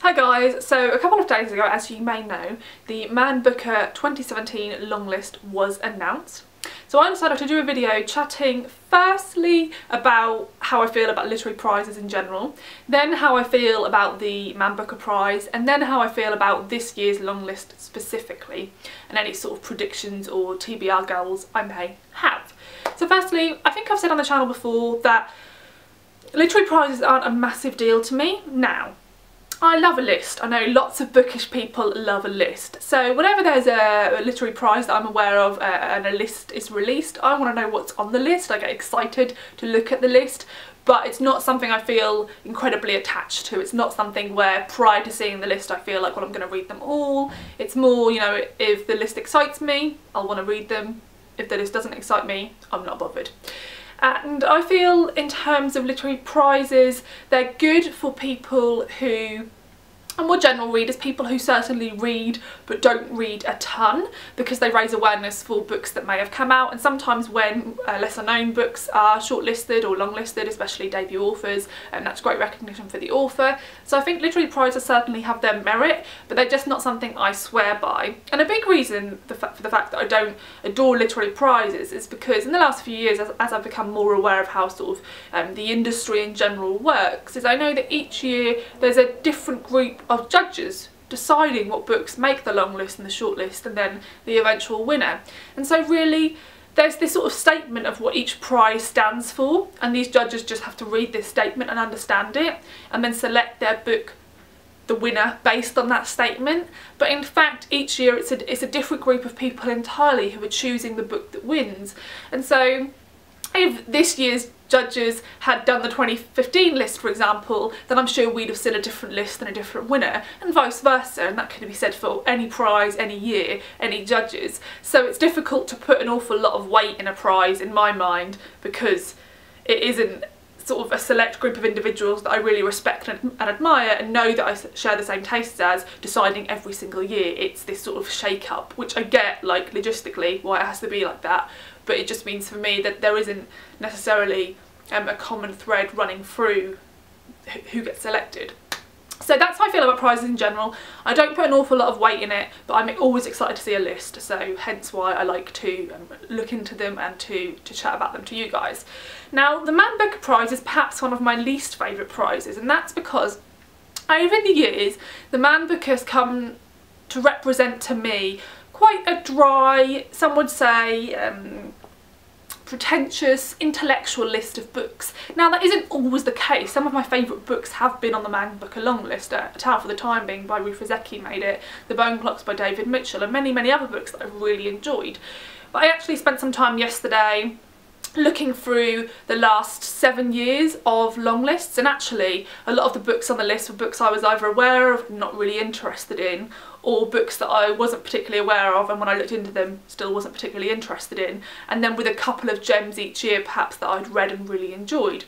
Hi guys, so a couple of days ago, as you may know, the Man Booker 2017 longlist was announced. So I decided to do a video chatting firstly about how I feel about literary prizes in general, then how I feel about the Man Booker prize, and then how I feel about this year's longlist specifically, and any sort of predictions or TBR goals I may have. So firstly, I think I've said on the channel before that literary prizes aren't a massive deal to me now. I love a list. I know lots of bookish people love a list. So whenever there's a literary prize that I'm aware of and a list is released, I want to know what's on the list. I get excited to look at the list, but it's not something I feel incredibly attached to. It's not something where prior to seeing the list I feel like, well, I'm going to read them all. It's more, you know, if the list excites me, I'll want to read them. If the list doesn't excite me, I'm not bothered. And I feel in terms of literary prizes, they're good for people who are more general readers, people who certainly read but don't read a ton, because they raise awareness for books that may have come out. And sometimes when lesser known books are shortlisted or longlisted, especially debut authors, and that's great recognition for the author. So I think literary prizes certainly have their merit, but they're just not something I swear by. And a big reason for the fact that I don't adore literary prizes is because in the last few years, as I've become more aware of how sort of the industry in general works, is I know that each year there's a different group of judges deciding what books make the long list and the short list and then the eventual winner. And so really there's this sort of statement of what each prize stands for, and these judges just have to read this statement and understand it and then select their book, the winner, based on that statement. But in fact each year it's a different group of people entirely who are choosing the book that wins. And so if this year's judges had done the 2015 list, for example, then I'm sure we'd have seen a different list and a different winner, and vice versa, and that could be said for any prize, any year, any judges. So it's difficult to put an awful lot of weight in a prize in my mind, because it isn't sort of a select group of individuals that I really respect and admire and know that I share the same tastes as deciding every single year. It's this sort of shake-up, which I get, like, logistically why it has to be like that, but it just means for me that there isn't necessarily a common thread running through who gets selected. So that's how I feel about prizes in general. I don't put an awful lot of weight in it, but I'm always excited to see a list, so hence why I like to look into them and to chat about them to you guys. Now, the Man Booker prize is perhaps one of my least favourite prizes, and that's because over the years the Man Booker has come to represent to me quite a dry, some would say pretentious, intellectual list of books. Now that isn't always the case. Some of my favourite books have been on the Man Booker long list. A Tower for the Time Being by Ruth Rozecki made it, The Bone Clocks by David Mitchell, and many other books that I've really enjoyed. But I actually spent some time yesterday looking through the last 7 years of long lists, and actually a lot of the books on the list were books I was either aware of, not really interested in, or books that I wasn't particularly aware of and when I looked into them still wasn't particularly interested in, and then with a couple of gems each year perhaps that I'd read and really enjoyed.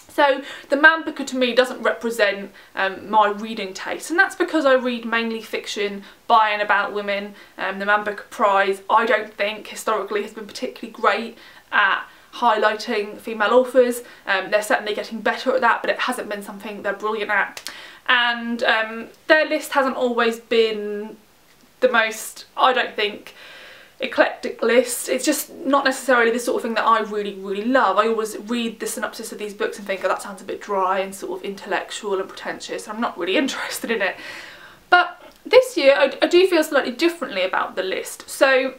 So the Man Booker to me doesn't represent my reading taste, and that's because I read mainly fiction by and about women. The Man Booker prize I don't think historically has been particularly great at highlighting female authors. They're certainly getting better at that, but it hasn't been something they're brilliant at. And their list hasn't always been the most, I don't think, eclectic list. It's just not necessarily the sort of thing that I really love. I always read the synopsis of these books and think, oh, that sounds a bit dry and sort of intellectual and pretentious. I'm not really interested in it. But this year I do feel slightly differently about the list. So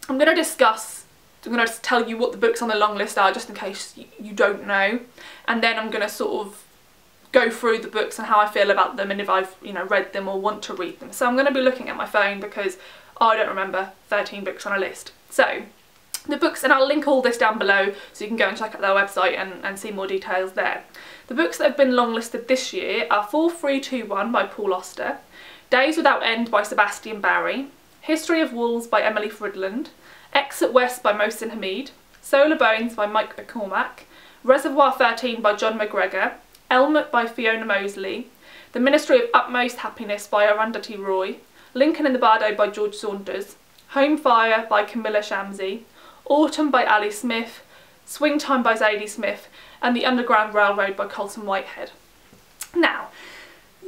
I'm going to tell you what the books on the long list are, just in case you don't know, and then I'm going to sort of go through the books and how I feel about them and if I've, you know, read them or want to read them. So I'm going to be looking at my phone because I don't remember 13 books on a list. So the books, and I'll link all this down below so you can go and check out their website and see more details there. The books that have been longlisted this year are 4321 by Paul Auster, Days Without End by Sebastian Barry, History of Wolves by Emily Fridlund, Exit West by Mohsin Hamid, Solar Bones by McCormack, Reservoir 13 by John McGregor, Elmet by Fiona Mozley, The Ministry of Utmost Happiness by Arundhati, Lincoln in the Bardo by George Saunders, Home Fire by Kamila Shamsie, Autumn by Ali Smith, Swing Time by Zadie Smith, and The Underground Railroad by Colson Whitehead. Now,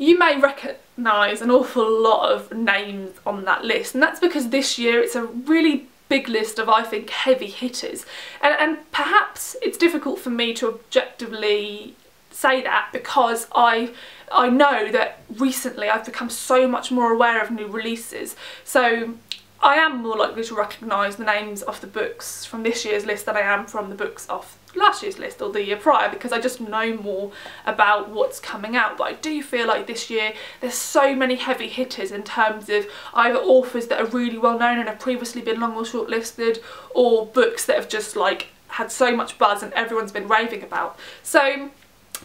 you may recognise an awful lot of names on that list, and that's because this year it's a really big list of, I think, heavy hitters, and perhaps it's difficult for me to objectively say that because I know that recently I've become so much more aware of new releases, so I am more likely to recognise the names of the books from this year's list than I am from the books off last year's list or the year prior, because I just know more about what's coming out. But I do feel like this year there's so many heavy hitters in terms of either authors that are really well known and have previously been long or shortlisted, or books that have just like had so much buzz and everyone's been raving about. So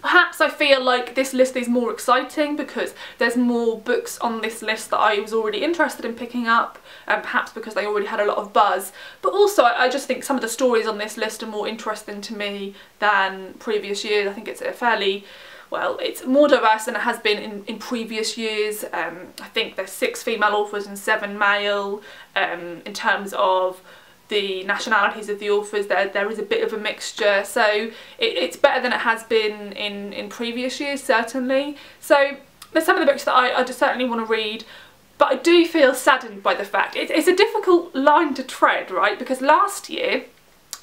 perhaps I feel like this list is more exciting because there's more books on this list that I was already interested in picking up, and perhaps because they already had a lot of buzz. But also I just think some of the stories on this list are more interesting to me than previous years. I think it's a fairly, well, it's more diverse than it has been in previous years. I think there's 6 female authors and 7 male. In terms of the nationalities of the authors, there is a bit of a mixture, so it's better than it has been in previous years, certainly. So there's some of the books that I just certainly want to read, but I do feel saddened by the fact it's a difficult line to tread, right? Because last year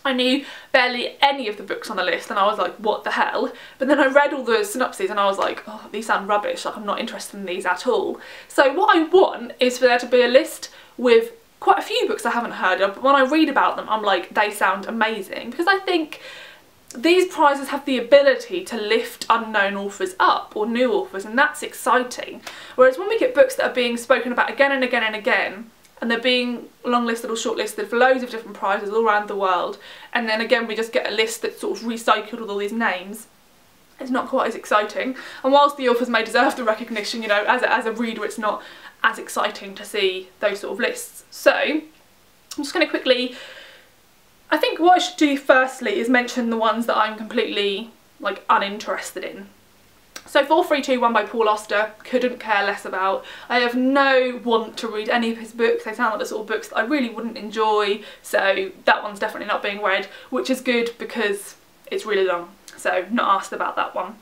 I knew barely any of the books on the list and I was like, what the hell? But then I read all the synopses and I was like, oh, these sound rubbish, like I'm not interested in these at all. So what I want is for there to be a list with quite a few books I haven't heard of, but when I read about them I'm like, they sound amazing, because I think these prizes have the ability to lift unknown authors up, or new authors, and that's exciting. Whereas when we get books that are being spoken about again and again and again, and they're being longlisted or shortlisted for loads of different prizes all around the world, and then again we just get a list that's sort of recycled with all these names, it's not quite as exciting. And whilst the authors may deserve the recognition, you know, as a reader it's not as exciting to see those sort of lists. So I'm just going to quickly, I think what I should do firstly is mention the ones that I'm completely like uninterested in. So 4321 by Paul Auster, couldn't care less about. I have no want to read any of his books. They sound like the sort of books that I really wouldn't enjoy, so that one's definitely not being read, which is good because it's really long, so not asked about that one.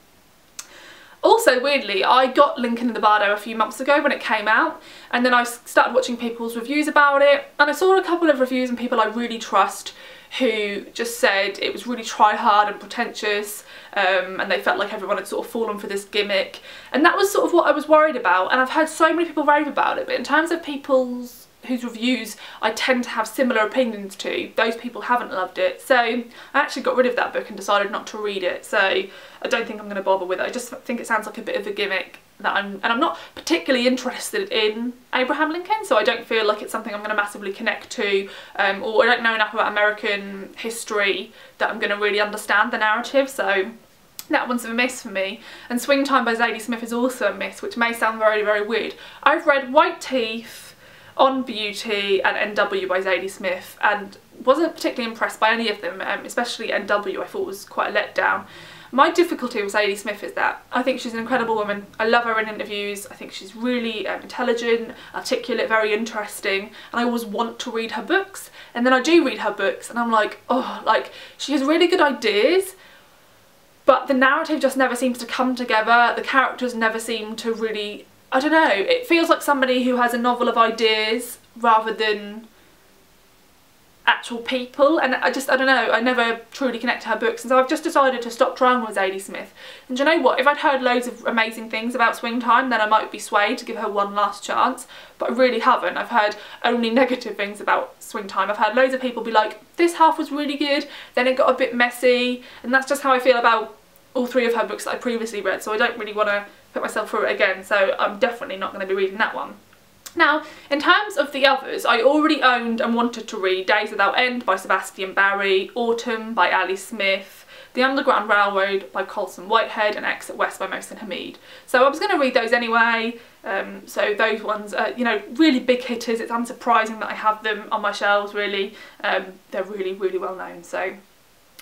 Also, weirdly, I got Lincoln in the Bardo a few months ago when it came out, and then I started watching people's reviews about it, and I saw a couple of reviews and people I really trust who just said it was really try-hard and pretentious, and they felt like everyone had sort of fallen for this gimmick, and that was sort of what I was worried about. And I've heard so many people rave about it, but in terms of people's whose reviews I tend to have similar opinions to, those people haven't loved it. So I actually got rid of that book and decided not to read it, so I don't think I'm going to bother with it. I just think it sounds like a bit of a gimmick that I'm not particularly interested in Abraham Lincoln, so I don't feel like it's something I'm going to massively connect to, or I don't know enough about American history that I'm going to really understand the narrative, so that one's a miss for me. And Swing Time by Zadie Smith is also a miss, which may sound very, very weird. I've read White Teeth, On Beauty and NW by Zadie Smith, and wasn't particularly impressed by any of them, especially NW I thought was quite a letdown. My difficulty with Zadie Smith is that I think she's an incredible woman. I love her in interviews. I think she's really intelligent, articulate, very interesting, and I always want to read her books. And then I do read her books and I'm like, oh, like she has really good ideas, but the narrative just never seems to come together. The characters never seem to really, I don't know, it feels like somebody who has a novel of ideas rather than actual people, and I don't know, I never truly connect to her books, and so I've just decided to stop trying with Zadie Smith. And do you know what, if I'd heard loads of amazing things about Swing Time, then I might be swayed to give her one last chance, but I really haven't. I've heard only negative things about Swing Time. I've heard loads of people be like, this half was really good, then it got a bit messy, and that's just how I feel about all 3 of her books that I previously read, so I don't really want to put myself through it again, so I'm definitely not going to be reading that one. Now, in terms of the others, I already owned and wanted to read Days Without End by Sebastian Barry, Autumn by Ali Smith, The Underground Railroad by Colson Whitehead, and Exit West by Mohsin Hamid. So I was going to read those anyway, so those ones are, you know, really big hitters. It's unsurprising that I have them on my shelves, really. They're really, really well known, so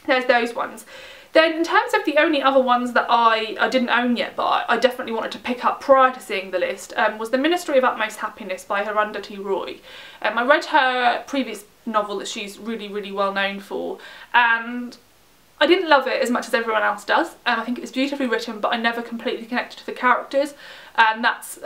there's those ones. Then in terms of the only other ones that I didn't own yet, but I definitely wanted to pick up prior to seeing the list, was The Ministry of Utmost Happiness by Arundhati Roy. I read her previous novel that she's really, really well known for, and I didn't love it as much as everyone else does. I think it was beautifully written, but I never completely connected to the characters. and that's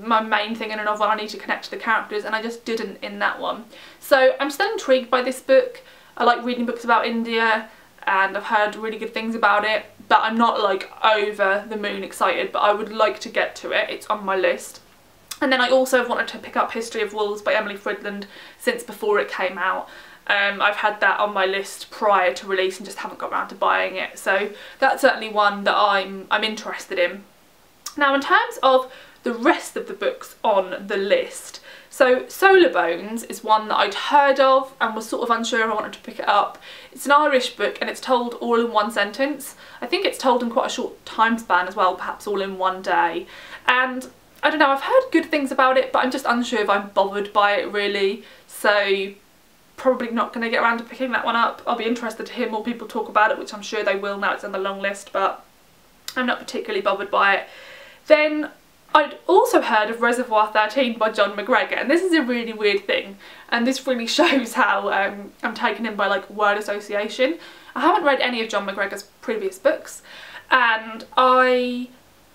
my main thing in a novel. I need to connect to the characters, and I just didn't in that one. So I'm still intrigued by this book. I like reading books about India, and I've heard really good things about it, but I'm not like over the moon excited, but I would like to get to it. It's on my list. And then I also have wanted to pick up History of Wolves by Emily Fridlund since before it came out. I've had that on my list prior to release and just haven't got around to buying it, so that's certainly one that I'm interested in. Now, in terms of the rest of the books on the list, so Solar Bones is one that I'd heard of and was sort of unsure if I wanted to pick it up. It's an Irish book and it's told all in one sentence. I think it's told in quite a short time span as well, perhaps all in one day. And I don't know, I've heard good things about it, but I'm just unsure if I'm bothered by it really. So probably not going to get around to picking that one up. I'll be interested to hear more people talk about it, which I'm sure they will now it's on the long list, but I'm not particularly bothered by it. Then I'd also heard of Reservoir 13 by John McGregor, and this is a really weird thing, and this really shows how I'm taken in by like word association. I haven't read any of John McGregor's previous books, and I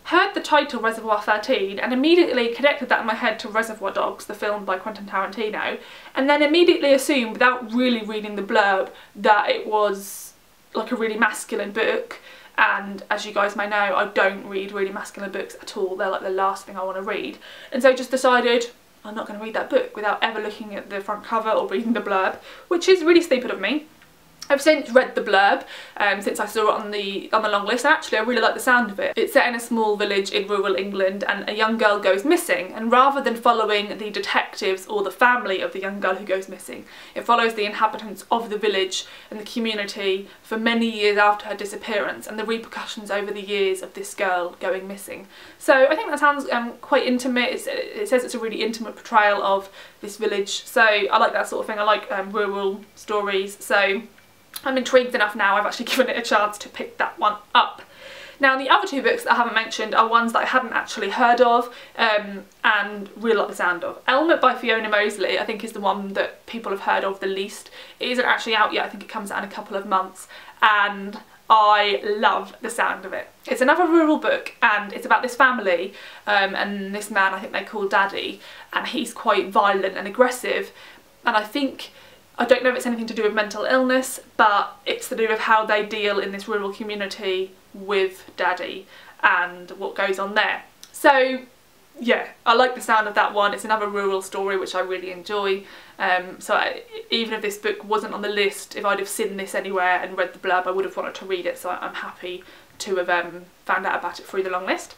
heard the title Reservoir 13 and immediately connected that in my head to Reservoir Dogs, the film by Quentin Tarantino, and then immediately assumed, without really reading the blurb, that it was like a really masculine book. And as you guys may know, I don't read really masculine books at all. They're like the last thing I want to read. And so I just decided I'm not going to read that book without ever looking at the front cover or reading the blurb, which is really stupid of me. I've since read the blurb since I saw it on the long list, and actually I really like the sound of it. It's set in a small village in rural England and a young girl goes missing, and rather than following the detectives or the family of the young girl who goes missing, it follows the inhabitants of the village and the community for many years after her disappearance and the repercussions over the years of this girl going missing. So I think that sounds quite intimate. It says it's a really intimate portrayal of this village, so I like that sort of thing. I like rural stories, so I'm intrigued enough now I've actually given it a chance to pick that one up. Now, the other two books that I haven't mentioned are ones that I hadn't actually heard of and really like the sound of. Elmet by Fiona Mozley I think is the one that people have heard of the least. It isn't actually out yet, I think it comes out in a couple of months, and I love the sound of it. It's another rural book and it's about this family and this man I think they call Daddy, and he's quite violent and aggressive, and I don't know if it's anything to do with mental illness, but it's to do with how they deal in this rural community with Daddy and what goes on there. So yeah, I like the sound of that one. It's another rural story which I really enjoy. Even if this book wasn't on the list, if I'd have seen this anywhere and read the blurb, I would have wanted to read it, so I'm happy to have found out about it through the long list.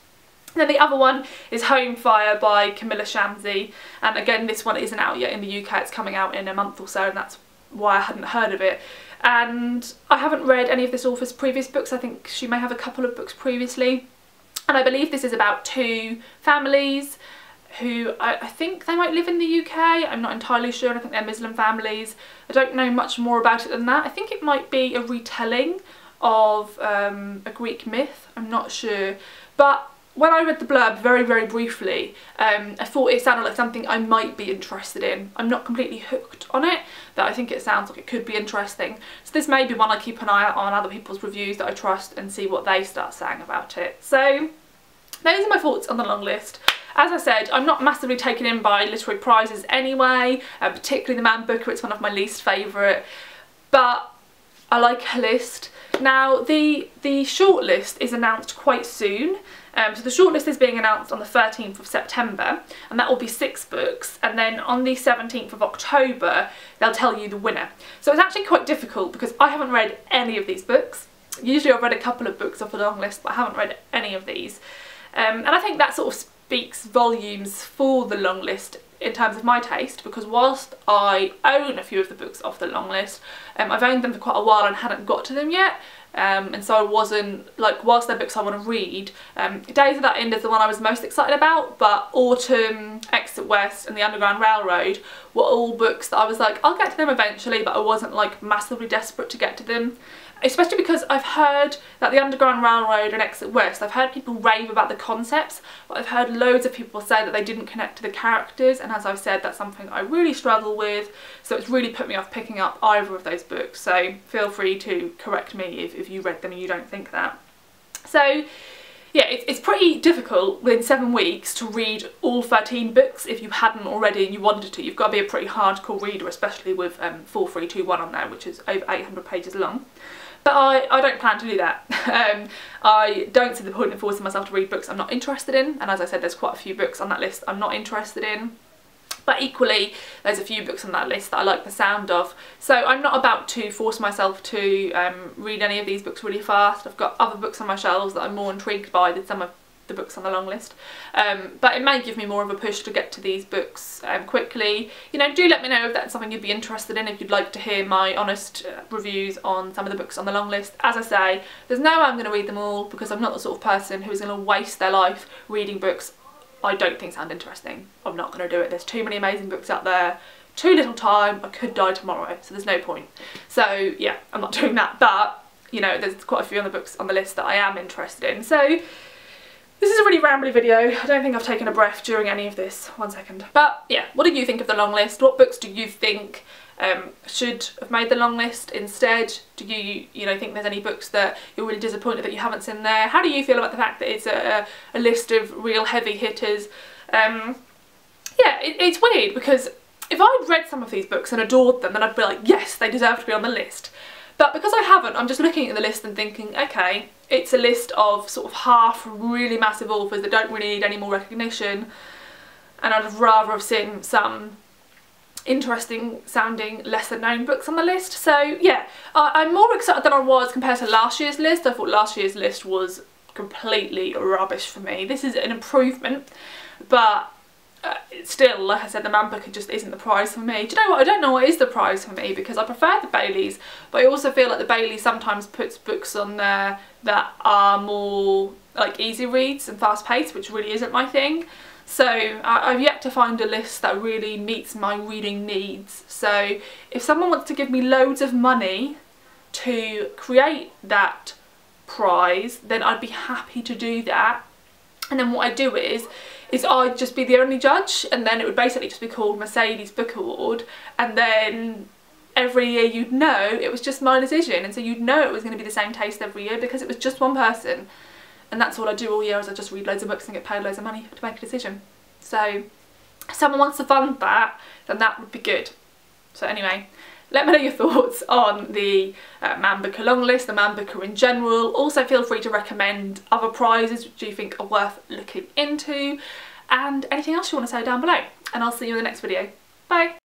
Then the other one is Home Fire by Kamila Shamsie, and again this one isn't out yet in the UK, it's coming out in a month or so, and that's why I hadn't heard of it. And I haven't read any of this author's previous books. I think she may have a couple of books previously, and I believe this is about two families who I think they might live in the UK, I'm not entirely sure, and I think they're Muslim families. I don't know much more about it than that. I think it might be a retelling of a Greek myth, I'm not sure, but when I read the blurb very, very briefly, I thought it sounded like something I might be interested in. I'm not completely hooked on it, but I think it sounds like it could be interesting. So this may be one I keep an eye out on other people's reviews that I trust and see what they start saying about it. So those are my thoughts on the long list. As I said, I'm not massively taken in by literary prizes anyway, particularly the Man Booker. It's one of my least favourite, but I like her list. Now the shortlist is announced quite soon. So the shortlist is being announced on the 13th of September, and that will be 6 books, and then on the 17th of October they'll tell you the winner. So it's actually quite difficult because I haven't read any of these books. Usually I've read a couple of books off the long list, but I haven't read any of these. And I think that sort of speaks volumes for the long list in terms of my taste, because whilst I own a few of the books off the long list, I've owned them for quite a while and hadn't got to them yet. And so I wasn't, like, whilst they're books I want to read, Days of That End is the one I was most excited about, but Autumn, Exit West and The Underground Railroad were all books that I was like, I'll get to them eventually, but I wasn't like massively desperate to get to them. Especially because I've heard that The Underground Railroad and Exit West, I've heard people rave about the concepts, but I've heard loads of people say that they didn't connect to the characters, and as I've said, that's something I really struggle with, so it's really put me off picking up either of those books, so feel free to correct me if you read them and you don't think that. So yeah, it's pretty difficult within 7 weeks to read all 13 books if you hadn't already and you wanted to. You've got to be a pretty hardcore reader, especially with 4321 on there, which is over 800 pages long. But I don't plan to do that. I don't see the point in forcing myself to read books I'm not interested in, and as I said, there's quite a few books on that list I'm not interested in. But equally, there's a few books on that list that I like the sound of. So I'm not about to force myself to read any of these books really fast. I've got other books on my shelves that I'm more intrigued by than some of the books on the long list. But it may give me more of a push to get to these books quickly. You know, do let me know if that's something you'd be interested in, if you'd like to hear my honest reviews on some of the books on the long list. As I say, there's no way I'm going to read them all because I'm not the sort of person who is going to waste their life reading books I don't think sound interesting. I'm not going to do it. There's too many amazing books out there, too little time, I could die tomorrow, so there's no point. So yeah, I'm not doing that, but you know, there's quite a few other books on the list that I am interested in. So this is a really rambly video. I don't think I've taken a breath during any of this. 1 second. But yeah, what do you think of the long list? What books do you think should have made the long list instead? Do you know, think there's any books that you're really disappointed that you haven't seen there? How do you feel about the fact that it's a list of real heavy hitters? Yeah, it's weird because if I'd read some of these books and adored them, then I'd be like, yes, they deserve to be on the list. But because I haven't, I'm just looking at the list and thinking, okay, it's a list of sort of half really massive authors that don't really need any more recognition, and I'd rather have seen some interesting sounding lesser known books on the list. So yeah, I'm more excited than I was compared to last year's list. I thought last year's list was completely rubbish for me. This is an improvement, but still, like I said, the Man Booker just isn't the prize for me. Do you know what? I don't know what is the prize for me because I prefer the Baileys, but I also feel like the Baileys sometimes puts books on there that are more like easy reads and fast paced, which really isn't my thing. So I've yet to find a list that really meets my reading needs. So if someone wants to give me loads of money to create that prize, then I'd be happy to do that. And then what I do is I'd just be the only judge, and then it would basically just be called Mercedes Book Award, and then every year you'd know it was just my decision, and so you'd know it was going to be the same taste every year because it was just one person. And that's all I do all year, is I just read loads of books and get paid loads of money to make a decision. So if someone wants to fund that, then that would be good. So anyway, let me know your thoughts on the Man Booker long list, the Man Booker in general. Also feel free to recommend other prizes which you think are worth looking into, and anything else you want to say down below. And I'll see you in the next video. Bye!